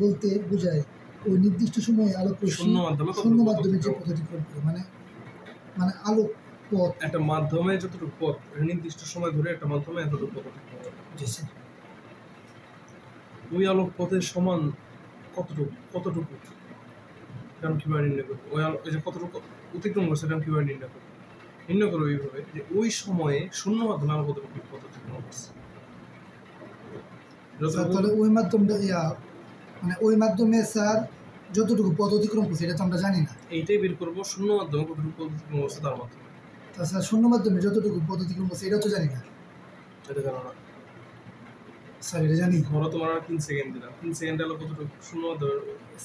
বলতে বোঝায় ওই নির্দিষ্ট সময়ে আলোক রশ্মি শূন্য মাধ্যমে কতটুকু শূন্য পথ মাধ্যমে যে অতিক্রম পথ অতিক্রম করে, মানে মানে আলোক পথ। একটা মাধ্যমে যতটুকু পথ, নির্দিষ্ট সময় ধরে একটা মাধ্যমে এতটুকু পথ অতিক্রম করে, জি স্যার। ওই আলোক পথের সমান কতটুকু এটা আমি কীভাবে নির্ণয় করবো? ওই যে কতটুকু অতিক্রম করছে এটা আমি কীভাবে নির্ণয় করবো? নির্ণয় করবো এইভাবে যে ওই সময়ে শূন্য মাধ্যমে আলো কতটুকু পথ অতিক্রম করছে। স্যার তাহলে ওই মাধ্যমটা মানে ওই মাধ্যমে স্যার যতটুকু পথ অতিক্রম করছে এটা তো আমরা জানি না। এইটাই বের করবো শূন্য মাধ্যমে কতটুকু পথ অতিক্রম করছে তার মাধ্যমে। তা স্যার শূন্য মাধ্যমে যতটুকু পথ অতিক্রম করছে এটাও তো জানি না। এটা জানো না? স্যার এটা জানি। ধরো তোমার আর 3 সেকেন্ড দিলাম, 3 সেকেন্ডে আলো কতটুকু শূন্য মাধ্যমে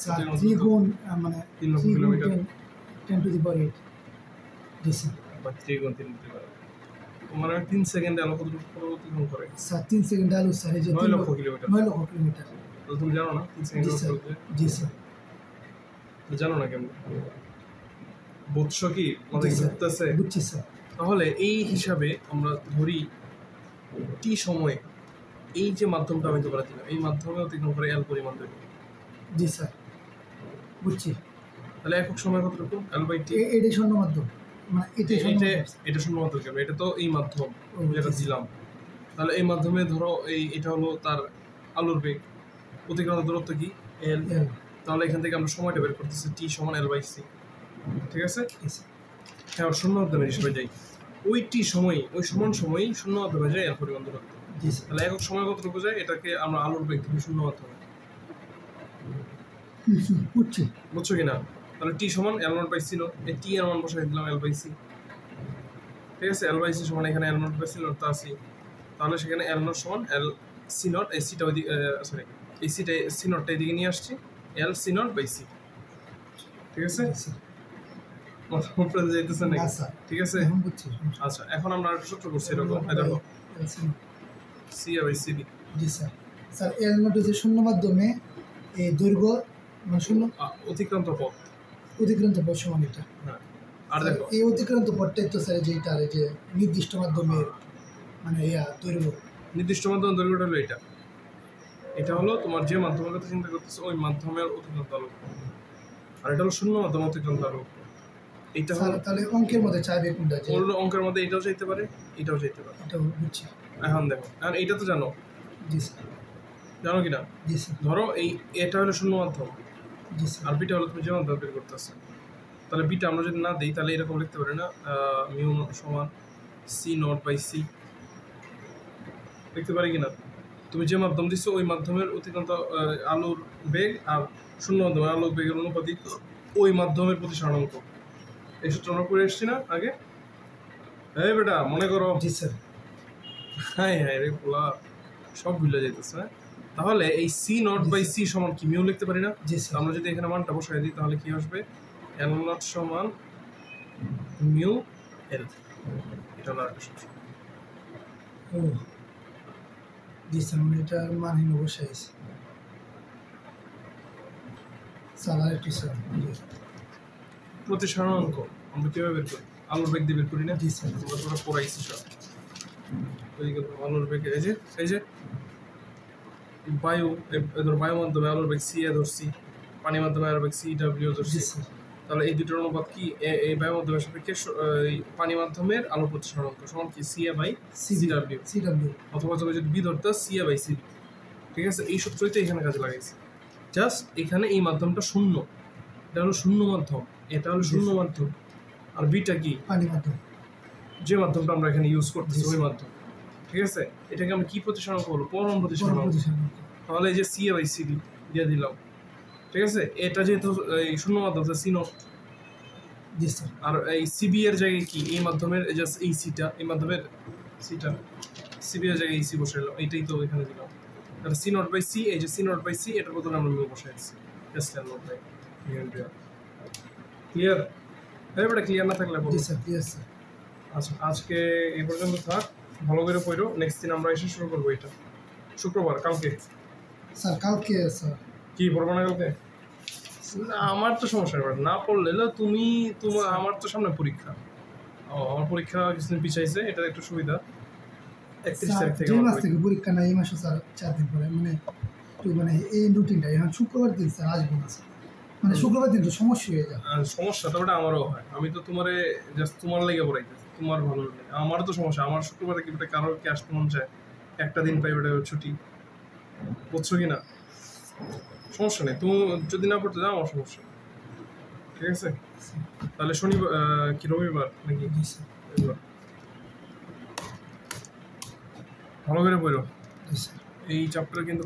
স্যার 3 গুণ মানে 3 লক্ষ kilometre 10 to the power 8। G sir. বা 3 গুণ 3 দিতে পারে। তোমার আর 3 সেকেন্ডে আলো কতটুকু পথ অতিক্রম করে? স্যার 3 সেকেন্ড আলো স্যার এই যে 9 লক্ষ কিলোমিটার। 9 লক্ষ কিলোমিটার। তো তুমি জানো না 3 জি সেকেন্ডে স্যার। জি স্যার। জানো না কেমন? বুঝছো কি? আমাদের ধরতেছে। বুঝছি স্যার। তাহলে এই হিসাবে আমরা ধরি টি সময়ে এই যে মাধ্যমটা আমি তোমার দিলাম, এই মাধ্যমে অতিক্রম করে এল পরিমাণ দৈর্ঘ্য। জি স্যার বুঝছি। তাহলে একক সময় কতটুকু? L by T. এটাই শূন্য মাধ্যম, মানে এটাই শূন্য মাধ্যম। এটা শূন্য মাধ্যম কেন? এটা তো এই মাধ্যম ও, যেটা জি, দিলাম। তাহলে এই মাধ্যমে ধরো এটা হলো তার আলোর বেগ, অতিক্রান্ত দূরত্ব কি? এল। এল। তাহলে এখান থেকে আমরা সময়টা বের করতেছি টি সমান এল বাই সি। ঠিক আছে? জি স্যার। হ্যাঁ শূন্য মাধ্যমের হিসেবে যাই, ওই টি সময় ওই সমান সময়ই শূন্য মাধ্যমে যায় এল পরিমাণ দূরত্ব। জি স্যার। তাহলে একক সময় কতটুকু যায়? এটাকে আমরা আলোর বেগ ধরি শূন্য মাধ্যমে। বুঝছি। বুঝছো কিনা? তাহলে টি সমান এল নট বাই সি নট, এই টি এর মান বসাই দিলাম এল বাই সি। ঠিক আছে? এল বাই সি সমান এখানে এল নট বাই সি নট তো আছে, তাহলে সেখানে এল নট সমান এল সি নট, এই সিটা ওই সরি এই সিটা সি নটটা এদিকে নিয়ে আসছি, L C naught by C. ঠিক আছে? জি স্যার। মাথা উপরে যাইতেছে নাকি? না স্যার। ঠিক আছে? এখন বুঝছি। আচ্ছা এখন আমরা একটা সূত্র করছি এরকম, এই দেখো C R by C B. জি স্যার। স্যার এল নট হচ্ছে শূন্য মাধ্যমে এই দৈর্ঘ্য মানে শূন্য অতিক্রান্ত পথ। অতিক্রান্ত পথ সমান এটা। হ্যাঁ আর দেখো এই অতিক্রান্ত পথটাই তো স্যার যেটা এই যে নির্দিষ্ট মাধ্যমের মানে দৈর্ঘ্য। নির্দিষ্ট মাধ্যম দৈর্ঘ্যটা হলো এটা, এটা হলো তোমার যে মাধ্যমের কথা চিন্তা করতেছো ওই মাধ্যমের অতিক্রান্ত আলোক, আর এটা হলো শূন্য মাধ্যম অতিক্রান্ত আলোক। এইটা স্যার হলো তাহলে অঙ্কের মধ্যে চাইবে কোনটা যে ওর অঙ্কের মধ্যে এটাও চাইতে পারে, এটাও চাইতে পারে। এটা বুঝছি। এখন দেখো, এখন এইটা তো জানো, জি স্যার, জানো কি না? জি স্যার, ধরো এটা হলো শূন্য মাধ্যম, জি স্যার, আর বিটা হলো তুমি যে মাধ্যম বের করতেছো। তাহলে বিটা আমরা যদি না দিই তাহলে এরকম লিখতে পারি না, মিউ সমান সি নট বাই সি, লিখতে পারি কিনা? তুমি যে মাধ্যম দিচ্ছ ওই মাধ্যমের অতিক্রান্ত আলোর বেগ আর শূন্য মাধ্যমের আলোর বেগের অনুপাতিক ওই মাধ্যমের প্রতিসরণাঙ্ক। এই সূত্র আমরা করে এসছি না আগে? এই বেটা মনে করো। জি স্যার, হ্যাঁ হ্যাঁ রে পোলা, সব ভুলে যাইতেছে। হ্যাঁ, তাহলে এই সি নট বাই সি সমান কি মিউ লিখতে পারি না? জি স্যার, আমরা যদি এখানে মানটা বসাই দিই তাহলে কি আসবে? এল নট সমান মিউ এল। এটা হলো একটা সূত্র। ও জি স্যার, মানে এটা মান হিন বসে আছে স্যার। আর একটু স্যার, প্রতিসরণাঙ্ক আমরা কিভাবে বের করি? আলোর বেগ দিয়ে বের করি না? জি স্যার, তোমরা পড়াইছি সব। আলোর বেগ এই যে বায়ু, ধর বায়ু মাধ্যমে আলোর বেগ সি এ ধরছি, পানি মাধ্যমে আলোর বেগ সি ডাব্লিউ ধরছি। জি স্যার, তাহলে এই দুটোর অনুপাত কি? এই বায়ু মাধ্যমের সাপেক্ষে এই পানি মাধ্যমের আলো প্রতিসরণাঙ্ক সমান কি? C A by C W, CW. অথবা তুমি যদি বি ধরতে সি এ বাই সি। ঠিক আছে, এই সূত্রই তো এখানে কাজে লাগাইছি। জাস্ট এখানে এই মাধ্যমটা শূন্য, এটা হলো শূন্য মাধ্যম, এটা হলো শূন্য মাধ্যম। আর বিটা কি? পানি মাধ্যম। যে মাধ্যমটা আমরা এখানে ইউজ করতেছি ওই মাধ্যম। ঠিক আছে, এটাকে আমরা কি প্রতিসরণাঙ্ক বলবো? পরম প্রতিসরণাঙ্ক। তাহলে এই যে সি এ বাই সি দিয়ে দিলাম। ঠিক আছে, এটা যেহেতু এই শূন্য মাধ্যম সি নট, জি স্যার, আর এই সিবি এর জায়গায় কি এই মাধ্যমের জাস্ট এই সিটা, এই মাধ্যমের সিটা, সিবি এর জায়গায় এই সি বসাইলাম, এইটাই তো এখানে দিলাম। তাহলে সি নট বাই সি, এই যে সি নট বাই সি এটার বদলে আমরা মিউ বসাইছি, just L naught by clear. এবারে ক্লিয়ার না থাকলে বলো। জি স্যার, ক্লিয়ার স্যার। আচ্ছা, আজকে এই পর্যন্ত থাক, ভালো করে পড়ো। নেক্সট দিন আমরা এসে শুরু করবো এটা, শুক্রবার কালকে। স্যার কালকে স্যার কি পড়বো না কালকে? না আমার তো সমস্যা নেই, না পড়লে তুমি তোমার, আমার তো সামনে পরীক্ষা। আমার পরীক্ষা কিছুদিন পিছাইছে, এটা একটু সুবিধা। 31 তারিখ থেকে দুই আমার মাস থেকে পরীক্ষা না, এই মাসে স্যার 4 দিন পরে, মানে একটু মানে এই রুটিনটা এখন শুক্রবার দিন স্যার আসবো না স্যার, মানে শুক্রবার দিন তো সমস্যা হয়ে যায়। আর সমস্যা তো ওটা আমারও হয়, আমি তো তোমারে জাস্ট তোমার লেগে পড়াইতেছি, তোমার ভালো লাগে। আমারও তো সমস্যা, আমার শুক্রবারে কি বেটা কারো কি আসতে মন চায়? একটা দিন পাই বেটা ছুটি, বুঝছো কি না? সমস্যা নেই, তুমি যদি না পড়তে যাও আমার সমস্যা নেই। ঠিক আছে, তাহলে শনিবার কি রবিবার নাকি? জি স্যার, রবিবার। ভালো করে পড়ো, জি স্যার। এই চ্যাপ্টার কিন্তু